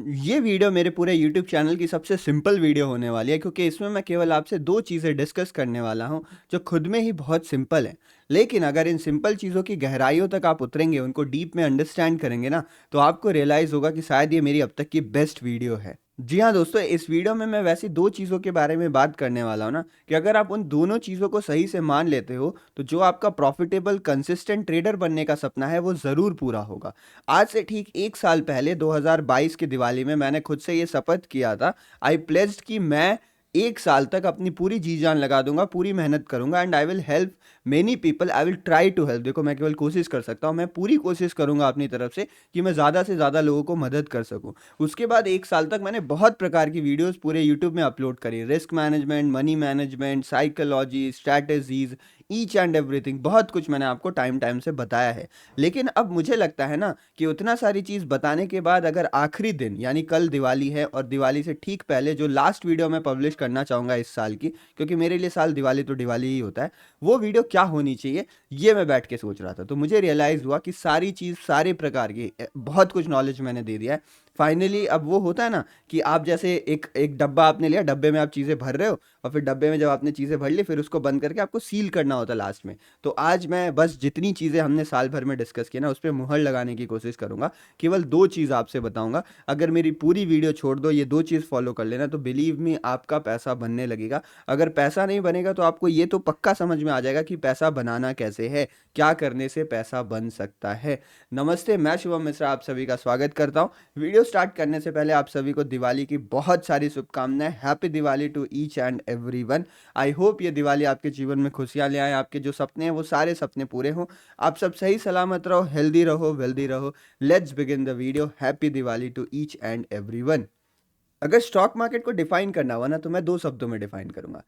ये वीडियो मेरे पूरे यूट्यूब चैनल की सबसे सिंपल वीडियो होने वाली है क्योंकि इसमें मैं केवल आपसे दो चीज़ें डिस्कस करने वाला हूँ जो खुद में ही बहुत सिंपल है। लेकिन अगर इन सिंपल चीज़ों की गहराइयों तक आप उतरेंगे, उनको डीप में अंडरस्टैंड करेंगे ना, तो आपको रियलाइज़ होगा कि शायद ये मेरी अब तक की बेस्ट वीडियो है। जी हाँ दोस्तों, इस वीडियो में मैं वैसी दो चीज़ों के बारे में बात करने वाला हूँ ना कि अगर आप उन दोनों चीज़ों को सही से मान लेते हो तो जो आपका प्रॉफिटेबल कंसिस्टेंट ट्रेडर बनने का सपना है वो ज़रूर पूरा होगा। आज से ठीक 1 साल पहले 2022 की दिवाली में मैंने खुद से ये शपथ किया था। आई प्लेज्ड कि मैं 1 साल तक अपनी पूरी जी-जान लगा दूँगा, पूरी मेहनत करूँगा and I will help many people, I will try to help. देखो, मैं केवल कोशिश कर सकता हूँ, मैं पूरी कोशिश करूँगा अपनी तरफ से कि मैं ज़्यादा से ज़्यादा लोगों को मदद कर सकूँ। उसके बाद 1 साल तक मैंने बहुत प्रकार की वीडियोज़ पूरे यूट्यूब में अपलोड करी। Risk management, money management, psychology, strategies, each and everything, बहुत कुछ मैंने आपको टाइम से बताया है। लेकिन अब मुझे लगता है ना कि उतना सारी चीज़ बताने के बाद अगर आखिरी दिन यानी कल दिवाली है और दिवाली से ठीक पहले जो लास्ट वीडियो मैं पब्लिश करना चाहूँगा इस साल की, क्योंकि मेरे लिए साल दिवाली तो दिवाली ही होता है, वो वीडियो क्या होनी चाहिए, ये मैं बैठ के सोच रहा था। तो मुझे रियलाइज़ हुआ कि सारी चीज़, सारे प्रकार की बहुत कुछ नॉलेज मैंने दे दिया है। फाइनली अब वो होता है ना कि आप जैसे एक एक डब्बा आपने लिया, डब्बे में आप चीज़ें भर रहे हो और फिर डब्बे में जब आपने चीज़ें भर ली फिर उसको बंद करके आपको सील करना होता है लास्ट में। तो आज मैं बस जितनी चीज़ें हमने साल भर में डिस्कस की ना उस पे मुहर लगाने की कोशिश करूँगा। केवल 2 चीज़ आपसे बताऊँगा। अगर मेरी पूरी वीडियो छोड़ दो, ये 2 चीज़ फ़ॉलो कर लेना तो बिलीव मी आपका पैसा बनने लगेगा। अगर पैसा नहीं बनेगा तो आपको ये तो पक्का समझ में आ जाएगा कि पैसा बनाना कैसे है, क्या करने से पैसा बन सकता है। नमस्ते, मैं शुभम मिश्रा आप सभी का स्वागत करता हूँ। वीडियो स्टार्ट करने से पहले आप सभी को दिवाली की बहुत सारी शुभकामनाएँ। Happy Diwali to each and everyone. I hope ये दिवाली आपके जीवन में खुशियाँ ले आए, आपके जो सपने हैं वो सारे सपने पूरे हों। आप सब सही सलामत रहो, हेल्दी रहो, वेल्दी रहो। Let's begin the video. Happy Diwali to each and everyone. अगर स्टॉक मार्केट को डिफाइन करना हुआ ना तो मैं 2 शब्दों में डिफाइन करूंगा।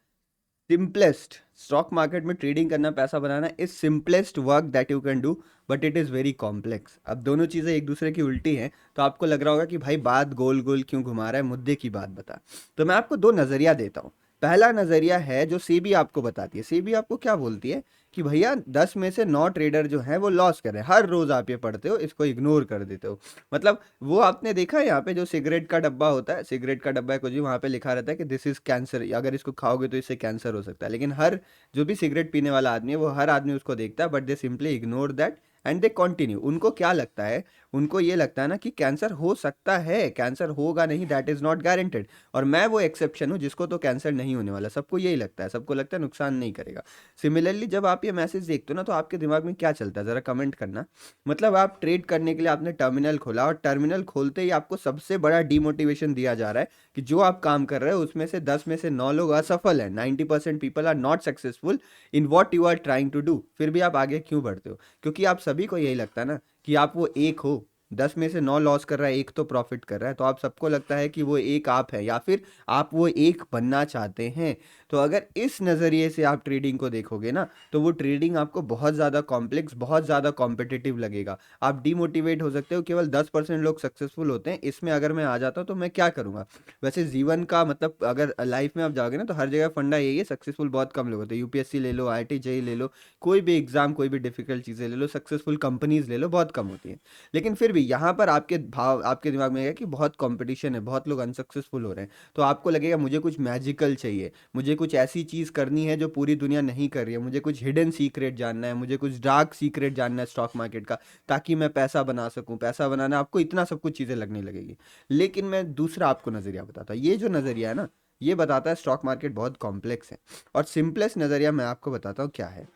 सिंपलेस्ट, स्टॉक मार्केट में ट्रेडिंग करना, पैसा बनाना is simplest work that you can do, but it is very complex. अब दोनों चीज़ें एक दूसरे की उल्टी हैं तो आपको लग रहा होगा कि भाई बात गोल गोल क्यों घुमा रहा है, मुद्दे की बात बता। तो मैं आपको दो नज़रिया देता हूँ। पहला नज़रिया है जो सेबी आपको बताती है। सेबी आपको क्या बोलती है कि भैया 10 में से 9 ट्रेडर जो हैं वो लॉस कर रहे हैं। हर रोज़ आप ये पढ़ते हो, इसको इग्नोर कर देते हो। मतलब वो आपने देखा है यहाँ पे जो सिगरेट का डब्बा होता है, सिगरेट का डब्बा है कुछ भी, वहाँ पे लिखा रहता है कि दिस इज़ कैंसर, अगर इसको खाओगे तो इससे कैंसर हो सकता है। लेकिन हर जो भी सिगरेट पीने वाला आदमी है वो हर आदमी उसको देखता है, but they simply ignore that and they continue. उनको क्या लगता है, उनको ये लगता है ना कि कैंसर हो सकता है, कैंसर होगा नहीं, दैट इज़ नॉट गारंटेड। और मैं वो एक्सेप्शन हूँ जिसको तो कैंसर नहीं होने वाला, सबको यही लगता है, सबको लगता है नुकसान नहीं करेगा। सिमिलरली जब आप ये मैसेज देखते हो ना तो आपके दिमाग में क्या चलता है ज़रा कमेंट करना। मतलब आप ट्रेड करने के लिए आपने टर्मिनल खोला और टर्मिनल खोलते ही आपको सबसे बड़ा डीमोटिवेशन दिया जा रहा है कि जो आप काम कर रहे हो उसमें से 10 में से 9 लोग असफल हैं, 90% people are not successful in what you are trying to do. फिर भी आप आगे क्यों बढ़ते हो? क्योंकि आप सभी को यही लगता है ना कि आप वो एक हो। 10 में से 9 लॉस कर रहा है, एक तो प्रॉफिट कर रहा है, तो आप सबको लगता है कि वो एक आप है या फिर आप वो एक बनना चाहते हैं। तो अगर इस नज़रिए से आप ट्रेडिंग को देखोगे ना तो वो ट्रेडिंग आपको बहुत ज़्यादा कॉम्प्लेक्स, बहुत ज़्यादा कॉम्पिटिटिव लगेगा। आप डीमोटिवेट हो सकते हो, केवल 10% लोग सक्सेसफुल होते हैं, इसमें अगर मैं आ जाता हूँ तो मैं क्या करूँगा? वैसे जीवन का मतलब अगर लाइफ में आप जाओगे ना तो हर जगह फंडा यही है, सक्सेसफुल बहुत कम लोग होते हैं। यूपीएससी ले लो, आईआईटी जेईई ले लो, कोई भी एग्जाम, कोई भी डिफिकल्ट चीज़ें ले लो, सक्सेसफुल कंपनीज ले लो, बहुत कम होती हैं। लेकिन फिर भी यहाँ पर आपके भाव, आपके दिमाग में है कि बहुत कंपटीशन है, बहुत लोग अनसक्सेसफुल हो रहे हैं, तो आपको लगेगा मुझे कुछ मैजिकल चाहिए, मुझे कुछ ऐसी चीज़ करनी है जो पूरी दुनिया नहीं कर रही है, मुझे कुछ हिडन सीक्रेट जानना है, मुझे कुछ डार्क सीक्रेट जानना है स्टॉक मार्केट का, ताकि मैं पैसा बना सकूं। पैसा बनाना आपको इतना सब कुछ चीज़ें लगने लगेगी। लेकिन मैं दूसरा आपको नज़रिया बताता हूँ। ये जो नज़रिया है ना, ये बताता है स्टॉक मार्केट बहुत कॉम्प्लेक्स है। और सिंपलेस्ट नज़रिया मैं आपको बताता हूँ क्या है।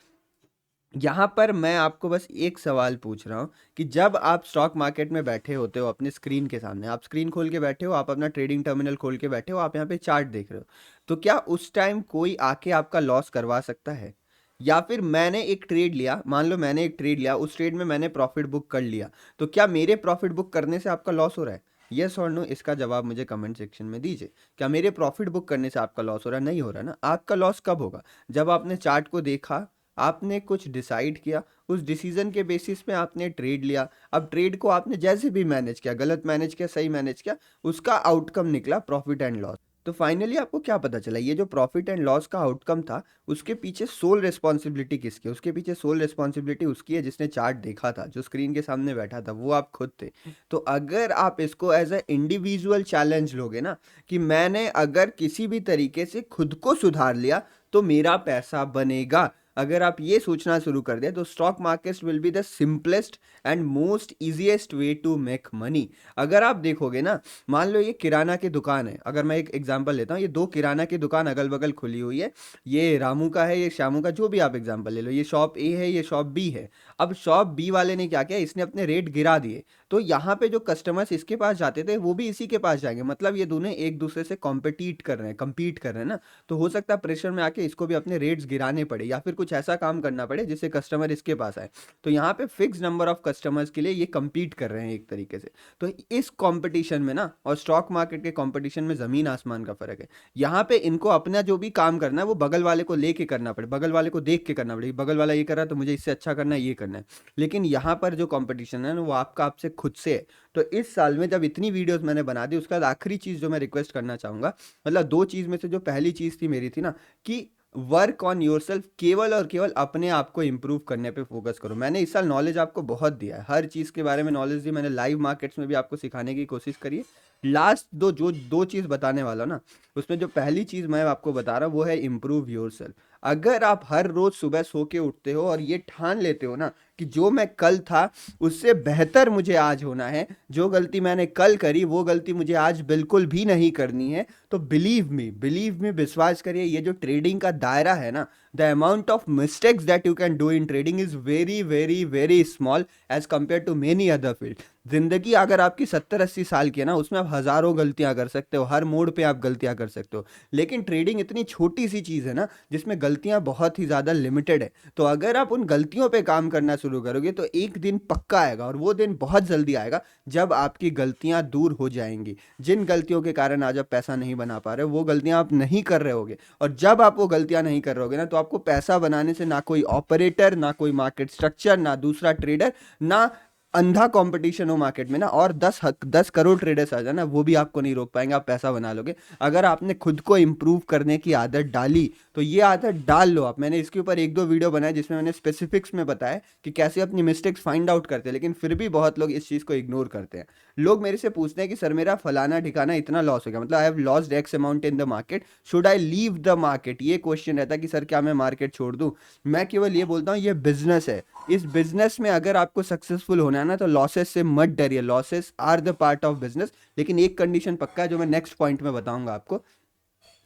यहाँ पर मैं आपको बस एक सवाल पूछ रहा हूँ कि जब आप स्टॉक मार्केट में बैठे होते हो अपने स्क्रीन के सामने, आप स्क्रीन खोल के बैठे हो, आप अपना ट्रेडिंग टर्मिनल खोल के बैठे हो, आप यहाँ पे चार्ट देख रहे हो, तो क्या उस टाइम कोई आके आपका लॉस करवा सकता है? या फिर मैंने एक ट्रेड लिया, मान लो मैंने एक ट्रेड लिया, उस ट्रेड में मैंने प्रॉफिट बुक कर लिया, तो क्या मेरे प्रॉफिट बुक करने से आपका लॉस हो रहा है? यस और नो, इसका जवाब मुझे कमेंट सेक्शन में दीजिए। क्या मेरे प्रॉफिट बुक करने से आपका लॉस हो रहा है? नहीं हो रहा ना। आपका लॉस कब होगा? जब आपने चार्ट को देखा, आपने कुछ डिसाइड किया, उस डिसीजन के बेसिस पे आपने ट्रेड लिया। अब ट्रेड को आपने जैसे भी मैनेज किया, गलत मैनेज किया, सही मैनेज किया, उसका आउटकम निकला प्रॉफिट एंड लॉस। तो फाइनली आपको क्या पता चला, ये जो प्रॉफिट एंड लॉस का आउटकम था, उसके पीछे सोल रिस्पॉन्सिबिलिटी किसकी है? उसके पीछे सोल रिस्पॉन्सिबिलिटी उसकी है जिसने चार्ट देखा था, जो स्क्रीन के सामने बैठा था, वो आप खुद थे। तो अगर आप इसको एज अ इंडिविजुअल चैलेंज लोगे ना, कि मैंने अगर किसी भी तरीके से खुद को सुधार लिया तो मेरा पैसा बनेगा, अगर आप ये सोचना शुरू कर दिया, तो stock market will be the simplest and most easiest way to make money. अगर आप देखोगे ना, मान लो ये किराना की दुकान है, अगर मैं एक एग्जांपल लेता हूँ, ये दो किराना की दुकान अगल बगल खुली हुई है, ये रामू का है, ये श्यामू का, जो भी आप एग्जांपल ले लो, ये शॉप ए है, ये शॉप बी है। अब शॉप बी वाले ने क्या किया, इसने अपने रेट गिरा दिए, तो यहाँ पे जो कस्टमर्स इसके पास जाते थे वो भी इसी के पास जाएंगे, मतलब ये दोनों एक दूसरे से कॉम्पिटिट कर रहे हैं, compete कर रहे हैं ना। तो हो सकता है प्रेशर में आके इसको भी अपने रेट्स गिराने पड़े, या फिर कुछ ऐसा काम करना पड़े जिससे कस्टमर इसके पास आए। तो यहाँ पे फिक्स नंबर ऑफ कस्टमर्स के लिए ये compete कर रहे हैं एक तरीके से। तो इस कंपटीशन में ना, और स्टॉक मार्केट के कंपटीशन में ज़मीन आसमान का फ़र्क है। यहाँ पे इनको अपना जो भी काम करना है वो बगल वाले को लेके करना पड़े, बगल वाले को देख के करना पड़े, बगल वाला ये कर रहा है तो मुझे इससे अच्छा करना है, ये करना है। लेकिन यहाँ पर जो कंपटीशन है ना, वो आपका आपसे खुद से है। तो इस साल में जब इतनी वीडियोस मैंने बना दी, उसके बाद आखिरी चीज़ जो मैं रिक्वेस्ट करना चाहूँगा, मतलब दो चीज़ में से जो पहली चीज़ थी मेरी थी ना, कि वर्क ऑन योरसेल्फ, केवल और केवल अपने आप को इम्प्रूव करने पे फोकस करो। मैंने इस साल नॉलेज आपको बहुत दिया है, हर चीज़ के बारे में नॉलेज दी मैंने, लाइव मार्केट्स में भी आपको सिखाने की कोशिश करी है। लास्ट दो चीज़ बताने वाला हूं ना, उसमें जो पहली चीज़ मैं आपको बता रहा हूँ वो है इम्प्रूव योरसेल्फ। अगर आप हर रोज सुबह सो के उठते हो और ये ठान लेते हो ना कि जो मैं कल था उससे बेहतर मुझे आज होना है, जो गलती मैंने कल करी वो गलती मुझे आज बिल्कुल भी नहीं करनी है, तो बिलीव मी, विश्वास करिए, ये जो ट्रेडिंग का दायरा है ना, the amount of mistakes that you can do in trading is very very very small as compare to many other field. जिंदगी अगर आपकी 70-80 साल की है ना, उसमें आप हजारों गलतियां कर सकते हो, हर मोड़ पे आप गलतियां कर सकते हो। लेकिन ट्रेडिंग इतनी छोटी सी चीज़ है ना, जिसमें गलतियां बहुत ही ज़्यादा लिमिटेड है। तो अगर आप उन गलतियों पे काम करना शुरू करोगे तो एक दिन पक्का आएगा, और वो दिन बहुत जल्दी आएगा जब आपकी गलतियां दूर हो जाएंगी। जिन गलतियों के कारण आज आप पैसा नहीं बना पा रहे हो, वो गलतियां आप नहीं कर रहे होगे, और जब आप वो गलतियां नहीं कर रहे होगे ना, तो आपको पैसा बनाने से ना कोई ऑपरेटर, ना कोई मार्केट स्ट्रक्चर, ना दूसरा ट्रेडर, ना अंधा कंपटीशन हो मार्केट में ना, और 10 करोड़ ट्रेडर्स आ जाए ना, वो भी आपको नहीं रोक पाएंगे, आप पैसा बना लोगे। अगर आपने खुद को इम्प्रूव करने की आदत डाली, तो ये आदत डाल लो आप। मैंने इसके ऊपर एक दो वीडियो बनाए जिसमें मैंने स्पेसिफिक्स में बताया कि कैसे अपनी मिस्टेक्स फाइंड आउट करते हैं, लेकिन फिर भी बहुत लोग इस चीज़ को इग्नोर करते हैं। लोग मेरे से पूछते हैं कि सर मेरा फलाना ठिकाना इतना लॉस हो गया, मतलब I have lost x amount in the market, should I leave the market, ये क्वेश्चन रहता है कि सर क्या मैं मार्केट छोड़ दूं। मैं केवल ये बोलता हूँ, ये बिजनेस है, इस बिजनेस में अगर आपको सक्सेसफुल होना है ना, तो लॉसेस से मत डरिए, losses are the part of business. लेकिन एक कंडीशन पक्का है जो मैं नेक्स्ट पॉइंट में बताऊंगा आपको,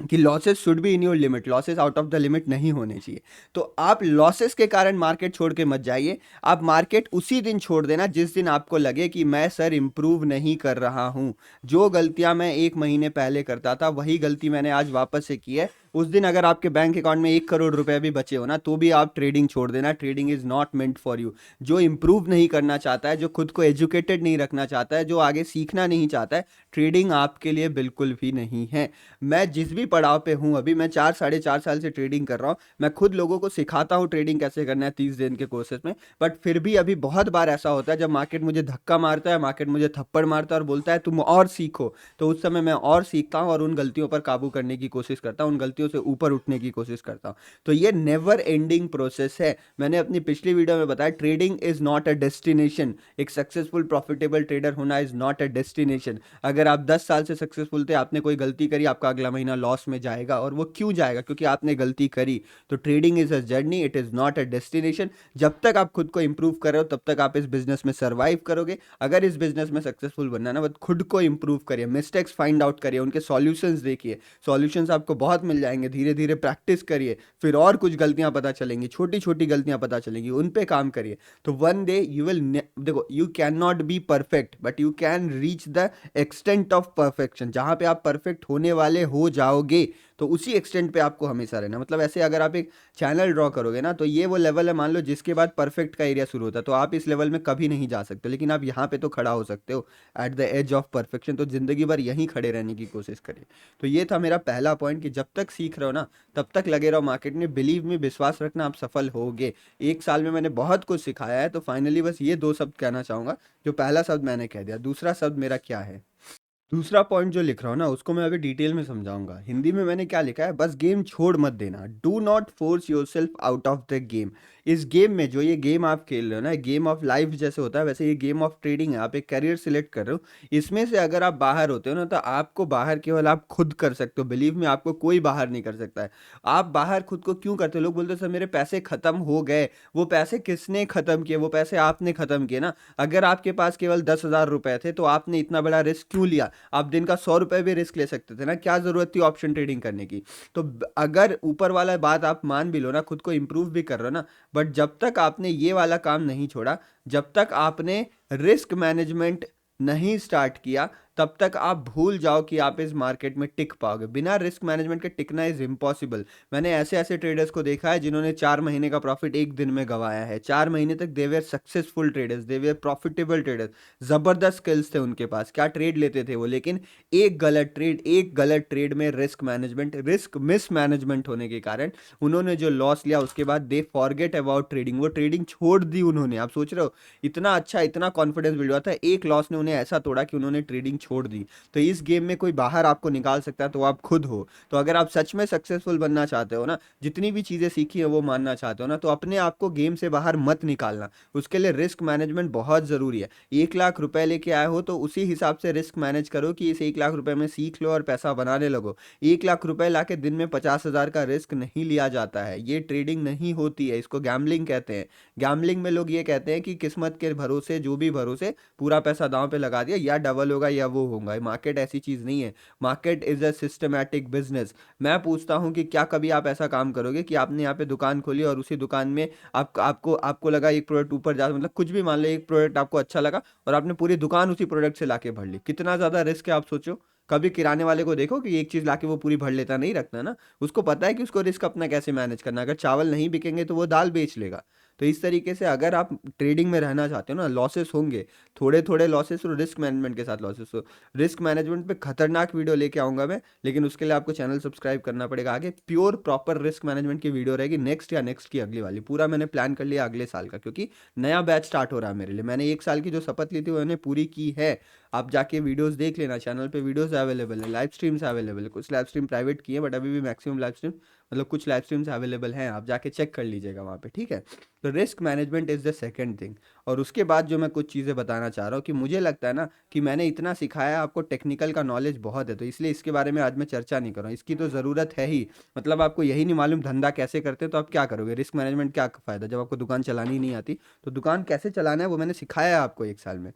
कि losses should be in your limit, losses out of the limit नहीं होने चाहिए। तो आप लॉसेस के कारण मार्केट छोड़ के मत जाइए, आप मार्केट उसी दिन छोड़ देना जिस दिन आपको लगे कि मैं सर इंप्रूव नहीं कर रहा हूं, जो गलतियां मैं 1 महीने पहले करता था वही गलती मैंने आज वापस से की है। उस दिन अगर आपके बैंक अकाउंट में 1 करोड़ रुपए भी बचे हो ना, तो भी आप ट्रेडिंग छोड़ देना, trading is not meant for you. जो इंप्रूव नहीं करना चाहता है, जो खुद को एजुकेटेड नहीं रखना चाहता है, जो आगे सीखना नहीं चाहता है, ट्रेडिंग आपके लिए बिल्कुल भी नहीं है। मैं जिस भी पड़ाव पे हूँ अभी, मैं 4-4.5 साल से ट्रेडिंग कर रहा हूँ, मैं खुद लोगों को सिखाता हूँ ट्रेडिंग कैसे करना है 30 दिन के कोर्सेज में। बट फिर भी अभी बहुत बार ऐसा होता है जब मार्केट मुझे धक्का मारता है, मार्केट मुझे थप्पड़ मारता है और बोलता है तुम और सीखो, तो उस समय मैं और सीखता हूँ और उन गलतियों पर काबू करने की कोशिश करता हूँ, उन गलतियों से ऊपर उठने की कोशिश करता हूँ। तो ये नेवर एंडिंग प्रोसेस है। मैंने अपनी पिछली वीडियो में बताया, trading is not a destination. एक सक्सेसफुल प्रॉफिटेबल ट्रेडर होना इज नॉट अ डेस्टिनेशन। अगर आप 10 साल से सक्सेसफुल थे, आपने कोई गलती करी, आपका अगला महीना लॉस में जाएगा, और वो क्यों जाएगा? क्योंकि आपने गलती करी। तो trading is a journey, it is not a destination. जब तक आप खुद को इंप्रूव कर रहे हो तब तक आप इस बिजनेस में सर्वाइव करोगे। अगर इस बिजनेस में सक्सेसफुल बनना है ना, बस खुद को इंप्रूव करिए, मिस्टेक्स फाइंड आउट करिए, उनके सॉल्यूशंस देखिए, सॉल्यूशंस आपको बहुत मिल जाएंगे, धीरे धीरे प्रैक्टिस करिए, फिर और कुछ गलतियां पता चलेंगी, छोटी छोटी गलतियां पता चलेंगी, उन पे काम करिए। तो वन डे यू विल, देखो, you can not be perfect but you can reach the extent of perfection. जहां पे आप परफेक्ट होने वाले हो जाओगे, तो उसी एक्सटेंट पे आपको हमेशा रहना। मतलब ऐसे अगर आप एक चैनल ड्रॉ करोगे ना, तो ये वो लेवल है मान लो जिसके बाद परफेक्ट का एरिया शुरू होता है, तो आप इस लेवल में कभी नहीं जा सकते, लेकिन आप यहाँ पे तो खड़ा हो सकते हो at the edge of perfection. तो जिंदगी भर यहीं खड़े रहने की कोशिश करिए। तो ये था मेरा पहला पॉइंट, कि जब तक सीख रहे हो ना तब तक लगे रहो मार्केट में, बिलीव में, विश्वास रखना, आप सफल होगे। एक साल में मैंने बहुत कुछ सिखाया है। तो फाइनली बस ये दो शब्द कहना चाहूंगा, जो पहला शब्द मैंने कह दिया, दूसरा शब्द मेरा क्या है? दूसरा पॉइंट जो लिख रहा हूँ ना, उसको मैं अभी डिटेल में समझाऊँगा। हिंदी में मैंने क्या लिखा है, बस गेम छोड़ मत देना। Do not force yourself out of the game. इस गेम में जो ये गेम आप खेल रहे हो ना, गेम ऑफ लाइफ जैसे होता है, वैसे ये गेम ऑफ ट्रेडिंग है। आप एक करियर सिलेक्ट कर रहे हो, इसमें से अगर आप बाहर होते हो ना, तो आपको बाहर केवल आप खुद कर सकते हो। बिलीव में, आपको कोई बाहर नहीं कर सकता है। आप बाहर खुद को क्यों करते हो? लोग बोलते हैं सर मेरे पैसे खत्म हो गए। वो पैसे किसने खत्म किए? वो पैसे आपने खत्म किए ना। अगर आपके पास केवल 10,000 रुपए थे, तो आपने इतना बड़ा रिस्क क्यों लिया? आप दिन का 100 रुपए भी रिस्क ले सकते थे ना, क्या जरूरत थी ऑप्शन ट्रेडिंग करने की? तो अगर ऊपर वाला बात आप मान भी लो ना, खुद को इंप्रूव भी कर रहे हो ना, बट जब तक आपने ये वाला काम नहीं छोड़ा, जब तक आपने रिस्क मैनेजमेंट नहीं स्टार्ट किया, तब तक आप भूल जाओ कि आप इस मार्केट में टिक पाओगे। बिना रिस्क मैनेजमेंट के टिकना इज इम्पॉसिबल। मैंने ऐसे ऐसे ट्रेडर्स को देखा है जिन्होंने 4 महीने का प्रॉफिट एक दिन में गंवाया है। 4 महीने तक they were successful traders, they were profitable traders. जबरदस्त स्किल्स थे उनके पास, क्या ट्रेड लेते थे वो। लेकिन एक गलत ट्रेड में रिस्क मिस मैनेजमेंट होने के कारण उन्होंने जो लॉस लिया, उसके बाद दे फॉरगेट अबाउट ट्रेडिंग। वो ट्रेडिंग छोड़ दी उन्होंने। आप सोच रहे हो, इतना अच्छा, इतना कॉन्फिडेंस बिल्ड हुआ था, एक लॉस ने उन्हें ऐसा तोड़ा कि उन्होंने ट्रेडिंग छोड़ दी। तो इस गेम में कोई बाहर आपको निकाल सकता है तो आप खुद हो। तो अगर आप सच में सक्सेसफुल बनना चाहते हो ना, जितनी भी चीज़ें सीखी है वो मानना चाहते हो ना, तो अपने आप को गेम से बाहर मत निकालना। उसके लिए रिस्क मैनेजमेंट बहुत ज़रूरी है। 1 लाख रुपए लेके आए हो, तो उसी हिसाब से रिस्क मैनेज करो कि इस 1 लाख रुपए में सीख लो और पैसा बनाने लगो। 1 लाख रुपए लाके दिन में 50,000 का रिस्क नहीं लिया जाता है। ये ट्रेडिंग नहीं होती है, इसको गैम्बलिंग कहते हैं। गैम्बलिंग में लोग ये कहते हैं कि किस्मत के भरोसे, जो भी भरोसे, पूरा पैसा दांव पे लगा दिया, या डबल होगा या वो होगा। मार्केट ऐसी चीज़ नहीं है। Market is a systematic business. मैं पूछता हूँ कि क्या कभी आप ऐसा काम करोगे कि आपने यहाँ पे दुकान खोली और उसी दुकान में आपको लगा एक प्रोडक्ट ऊपर जा, मतलब कुछ भी मान लो, एक प्रोडक्ट आपको अच्छा लगा और आपने पूरी दुकान उसी प्रोडक्ट से लाके भर ली? कितना ज़्यादा रिस्क है, आप सोचो। कभी किराने वाले को देखो कि एक चीज़ लाके वो पूरी भर लेता, नहीं रखता ना। उसको पता है कि उसको रिस्क अपना कैसे मैनेज करना है। अगर चावल नहीं बिकेंगे तो वो दाल बेच लेगा। तो इस तरीके से अगर आप ट्रेडिंग में रहना चाहते हो ना, लॉसेस होंगे, थोड़े थोड़े लॉसेस, और रिस्क मैनेजमेंट के साथ लॉसेस हो। रिस्क मैनेजमेंट पे खतरनाक वीडियो लेके आऊंगा मैं, लेकिन उसके लिए आपको चैनल सब्सक्राइब करना पड़ेगा। आगे प्योर प्रॉपर रिस्क मैनेजमेंट की वीडियो रहेगी, नेक्स्ट या नेक्स्ट की अगली वाली। पूरा मैंने प्लान कर लिया अगले साल का, क्योंकि नया बैच स्टार्ट हो रहा है मेरे लिए। मैंने 1 साल की जो शपथ ली थी वो मैंने पूरी की है। आप जाके वीडियोस देख लेना, चैनल पे वीडियोस अवेलेबल है, लाइव स्ट्रीम्स अवेलेबल है। कुछ लाइव स्ट्रीम प्राइवेट की है, बट अभी भी मैक्सिमम लाइव स्ट्रीम, मतलब कुछ लाइव स्ट्रीम्स अवेलेबल हैं, आप जाके चेक कर लीजिएगा वहाँ पे, ठीक है। तो risk management is the second thing. और उसके बाद जो मैं कुछ चीज़ें बताना चाह रहा हूँ, कि मुझे लगता है ना कि मैंने इतना सिखाया है आपको, टेक्निकल का नॉलेज बहुत है, तो इसलिए इसके बारे में आज मैं चर्चा नहीं कर रहा हूँ। इसकी तो ज़रूरत है ही। मतलब आपको यही नहीं मालूम धंधा कैसे करते हैं, तो आप क्या करोगे? रिस्क मैनेजमेंट क्या फ़ायदा जब आपको दुकान चलानी ही नहीं आती? तो दुकान कैसे चलाना है वो मैंने सिखाया है आपको 1 साल में।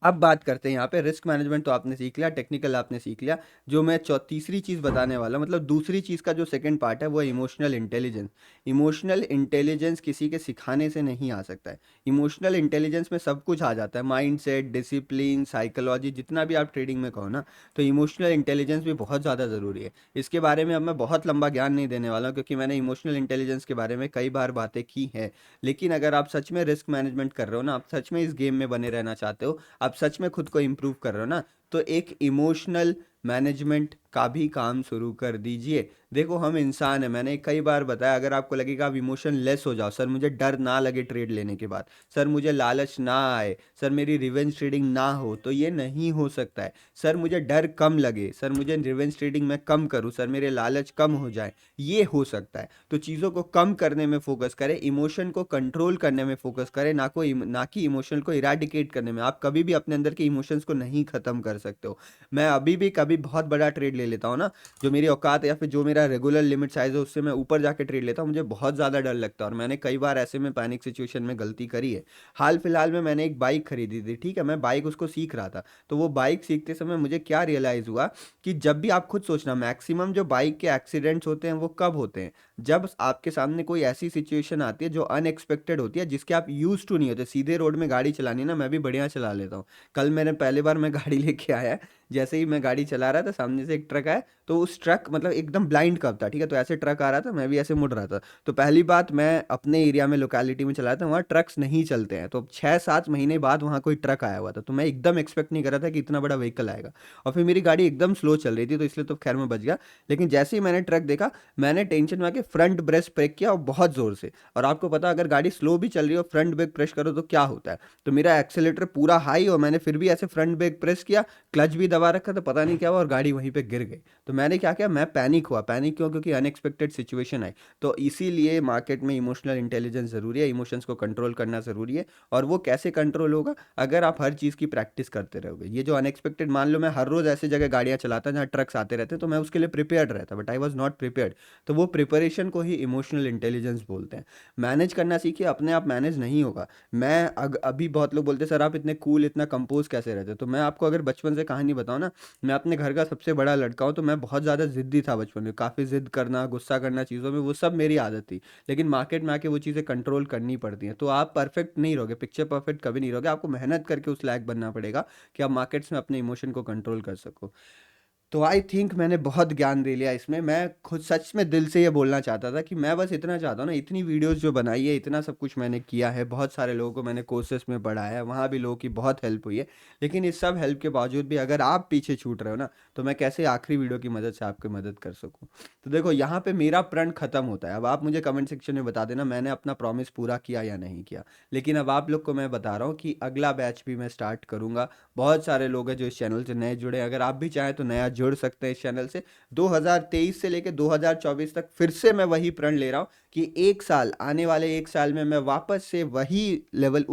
अब बात करते हैं यहाँ पे, रिस्क मैनेजमेंट तो आपने सीख लिया, टेक्निकल आपने सीख लिया। जो मैं तीसरी चीज़ बताने वाला, मतलब दूसरी चीज़ का जो सेकंड पार्ट है, वो है इमोशनल इंटेलिजेंस। इमोशनल इंटेलिजेंस किसी के सिखाने से नहीं आ सकता है। इमोशनल इंटेलिजेंस में सब कुछ आ जाता है, माइंड सेट, डिसिप्लिन, साइकोलॉजी, जितना भी आप ट्रेडिंग में कहो ना। तो इमोशनल इंटेलिजेंस भी बहुत ज़्यादा ज़रूरी है। इसके बारे में अब मैं बहुत लंबा ज्ञान नहीं देने वाला हूँ, क्योंकि मैंने इमोशनल इंटेलिजेंस के बारे में कई बार बातें की हैं। लेकिन अगर आप सच में रिस्क मैनेजमेंट कर रहे हो ना, आप सच में इस गेम में बने रहना चाहते हो, आप सच में खुद को इम्प्रूव कर रहे हो ना, तो एक इमोशनल मैनेजमेंट का भी काम शुरू कर दीजिए। देखो, हम इंसान हैं, मैंने कई बार बताया। अगर आपको लगेगा आप इमोशन लेस हो जाओ, सर मुझे डर ना लगे ट्रेड लेने के बाद, सर मुझे लालच ना आए, सर मेरी रिवेंज ट्रेडिंग ना हो, तो ये नहीं हो सकता है। सर मुझे डर कम लगे, सर मुझे रिवेंज ट्रेडिंग में कम करूं, सर मेरे लालच कम हो जाए, ये हो सकता है। तो चीज़ों को कम करने में फोकस करें, इमोशन को कंट्रोल करने में फोकस करें, ना कि इमोशन को इराडिकेट करने में। आप कभी भी अपने अंदर के इमोशंस को नहीं खत्म कर सकते हो। मैं अभी भी कभी बहुत बड़ा ट्रेड ले लेता हूँ ना, जो मेरी औकात है या फिर जो मेरा रेगुलर लिमिट साइज है, उससे मैं ऊपर जाके ट्रेड लेता हूँ, मुझे बहुत ज़्यादा डर लगता है, और मैंने कई बार ऐसे में पैनिक सिचुएशन में गलती करी है। हाल फिलहाल में मैंने एक बाइक खरीदी थी, ठीक है, मैं बाइक उसको सीख रहा था। तो वो बाइक सीखते समय मुझे क्या रियलाइज़ हुआ, कि जब भी आप खुद सोचना, मैक्सिमम जो बाइक के एक्सीडेंट्स होते हैं वो कब होते हैं? जब आपके सामने कोई ऐसी सिचुएशन आती है जो अनएक्सपेक्टेड होती है, जिसके आप यूज टू नहीं होते। सीधे रोड में गाड़ी चलानी ना, मैं भी बढ़िया चला लेता हूँ। कल मैंने पहली बार मैं गाड़ी लेके आया, जैसे ही मैं गाड़ी चला रहा था, सामने से एक ट्रक आया, तो उस ट्रक मतलब एकदम ब्लाइंड कर्व था, ठीक है, तो ऐसे ट्रक आ रहा था, मैं भी ऐसे मुड़ रहा था। तो पहली बात, मैं अपने एरिया में लोकेलिटी में चला था, वहाँ ट्रक्स नहीं चलते हैं, तो 6-7 महीने बाद वहाँ कोई ट्रक आया हुआ था, तो मैं एकदम एक्सपेक्ट नहीं कर रहा था कि इतना बड़ा व्हीकल आएगा। और फिर मेरी गाड़ी एकदम स्लो चल रही थी, तो इसलिए तो खैर मैं बच गया। लेकिन जैसे ही मैंने ट्रक देखा, मैंने टेंशन में आके फ्रंट ब्रेक ब्रेक किया, और बहुत ज़ोर से। और आपको पता, अगर गाड़ी स्लो भी चल रही हो, फ्रंट ब्रेक प्रेस करो तो क्या होता है। तो मेरा एक्सेलेटर पूरा हाई, और मैंने फिर भी ऐसे फ्रंट ब्रेक प्रेस किया, क्लच भी दबा रखा था, पता नहीं क्या हुआ, और गाड़ी वहीं पे गिर गई। तो मैंने क्या किया, मैं पैनिक हुआ। पैनिक क्यों? क्योंकि अनएक्सपेक्टेड सिचुएशन आई। तो इसीलिए मार्केट में इमोशनल इंटेलिजेंस ज़रूरी है, इमोशंस को कंट्रोल करना ज़रूरी है। और वो कैसे कंट्रोल होगा? अगर आप हर चीज़ की प्रैक्टिस करते रहोगे। ये जो अनएक्सपेक्टेड, मान लो मैं हर रोज़ ऐसी जगह गाड़ियाँ चलाता जहाँ ट्रक्स आते रहते, तो मैं उसके लिए प्रिपेयर्ड रहता, but I was not prepared. तो वो प्रिपरेशन को ही इमोशनल इंटेलिजेंस बोलते हैं। मैनेज करना सीखिए, अपने आप मैनेज नहीं होगा। अभी बहुत लोग बोलते हैं, सर आप इतने कूल, इतना कंपोज कैसे रहते हो? तो मैं आपको अगर बचपन से कहानी बताऊँ ना, मैं अपने घर का सबसे बड़ा लड़का हूँ, तो मैं बहुत ज़्यादा ज़िद्दी था बचपन में, काफ़ी ज़िद करना, गुस्सा करना चीज़ों में, वो सब मेरी आदत थी। लेकिन मार्केट में आके वो चीज़ें कंट्रोल करनी पड़ती हैं। तो आप परफेक्ट नहीं रहोगे, पिक्चर परफेक्ट कभी नहीं रहोगे, आपको मेहनत करके उस लायक बनना पड़ेगा कि आप मार्केट्स में अपने इमोशन को कंट्रोल कर सको। तो आई थिंक मैंने बहुत ज्ञान दे लिया इसमें। मैं खुद सच में दिल से ये बोलना चाहता था कि मैं बस इतना चाहता हूँ ना, इतनी वीडियोस जो बनाई है, इतना सब कुछ मैंने किया है, बहुत सारे लोगों को मैंने कोर्सेस में पढ़ाया है, वहाँ भी लोगों की बहुत हेल्प हुई है। लेकिन इस सब हेल्प के बावजूद भी अगर आप पीछे छूट रहे हो ना, तो मैं कैसे आखिरी वीडियो की मदद से आपकी मदद कर सकूँ? तो देखो, यहाँ पे मेरा प्रण खत्म होता है। अब आप मुझे कमेंट सेक्शन में बता देना मैंने अपना प्रॉमिस पूरा किया या नहीं किया। लेकिन अब आप लोग को मैं बता रहा हूँ कि अगला बैच भी मैं स्टार्ट करूँगा। बहुत सारे लोग हैं जो इस चैनल से नए जुड़े हैं, अगर आप भी चाहें तो नया जुड़ सकते हैं इस चैनल से। 2023 से लेकर 2024 तक फिर से मैं वही प्रण ले रहा हूँ कि एक साल, आने वाले एक साल में मैं वापस से वही लेवल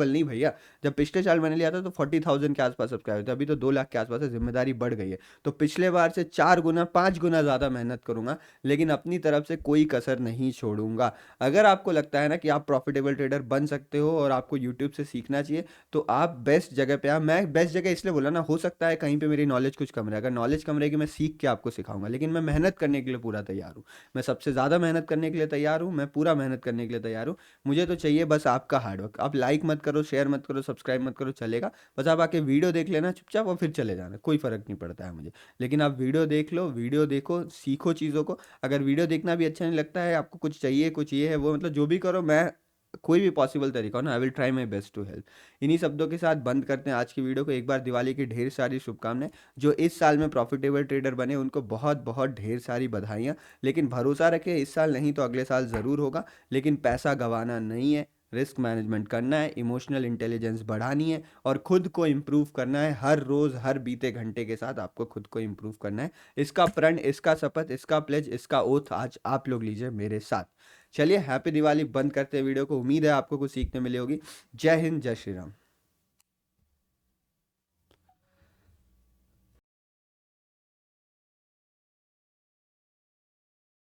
नहीं भैया। जब पिछले साल मैंने लिया था तो 40,000 के आसपास सब्सक्राइबर थे, अभी तो 2 लाख के आसपास है, जिम्मेदारी बढ़ गई है। तो पिछले बार से 4 गुना 5 गुना ज़्यादा मेहनत करूंगा, लेकिन अपनी तरफ से कोई कसर नहीं छोड़ूंगा। अगर आपको लगता है ना कि आप प्रॉफिटेबल ट्रेडर बन सकते हो और आपको यूट्यूब से सीखना चाहिए, तो आप बेस्ट जगह पे मैं बेस्ट जगह इसलिए बोला ना, हो सकता है कहीं पे मेरी नॉलेज कुछ कम रहे, अगर नॉलेज कम रहेगी मैं सीख के आपको सिखाऊंगा, लेकिन मैं मेहनत करने के लिए पूरा तैयार हूँ। मैं सबसे ज़्यादा मेहनत करने के लिए तैयार हूँ, मैं पूरा मेहनत करने के लिए तैयार हूँ। मुझे तो चाहिए बस आपका हार्डवर्क। आप लाइक मत करो, शेयर मत करो, सब्सक्राइब मत करो, चलेगा। बस आप आके वीडियो देख लेना चुपचाप और फिर चले जाना, कोई फ़र्क नहीं पड़ता है मुझे। लेकिन आप वीडियो देख लो, वीडियो देखो, सीखो चीज़ों को। अगर वीडियो देखना भी अच्छा नहीं लगता है, आपको कुछ चाहिए, कुछ ये है वो, मतलब जो भी करो, मैं कोई भी पॉसिबल तरीका हो ना, I will try my best to help. इन्हीं शब्दों के साथ बंद करते हैं आज की वीडियो को। एक बार दिवाली की ढेर सारी शुभकामनाएं। जो इस साल में प्रॉफिटेबल ट्रेडर बने उनको बहुत बहुत ढेर सारी बधाइयाँ। लेकिन भरोसा रखें, इस साल नहीं तो अगले साल ज़रूर होगा। लेकिन पैसा गंवाना नहीं है, रिस्क मैनेजमेंट करना है, इमोशनल इंटेलिजेंस बढ़ानी है, और खुद को इम्प्रूव करना है। हर रोज़, हर बीते घंटे के साथ आपको खुद को इम्प्रूव करना है। इसका प्रण, इसका शपथ, इसका प्लेज, इसका ओथ आज आप लोग लीजिए मेरे साथ। चलिए, हैप्पी दिवाली। बंद करते हैं वीडियो को। उम्मीद है आपको कुछ सीखने मिली होगी। जय हिंद, जय श्री राम।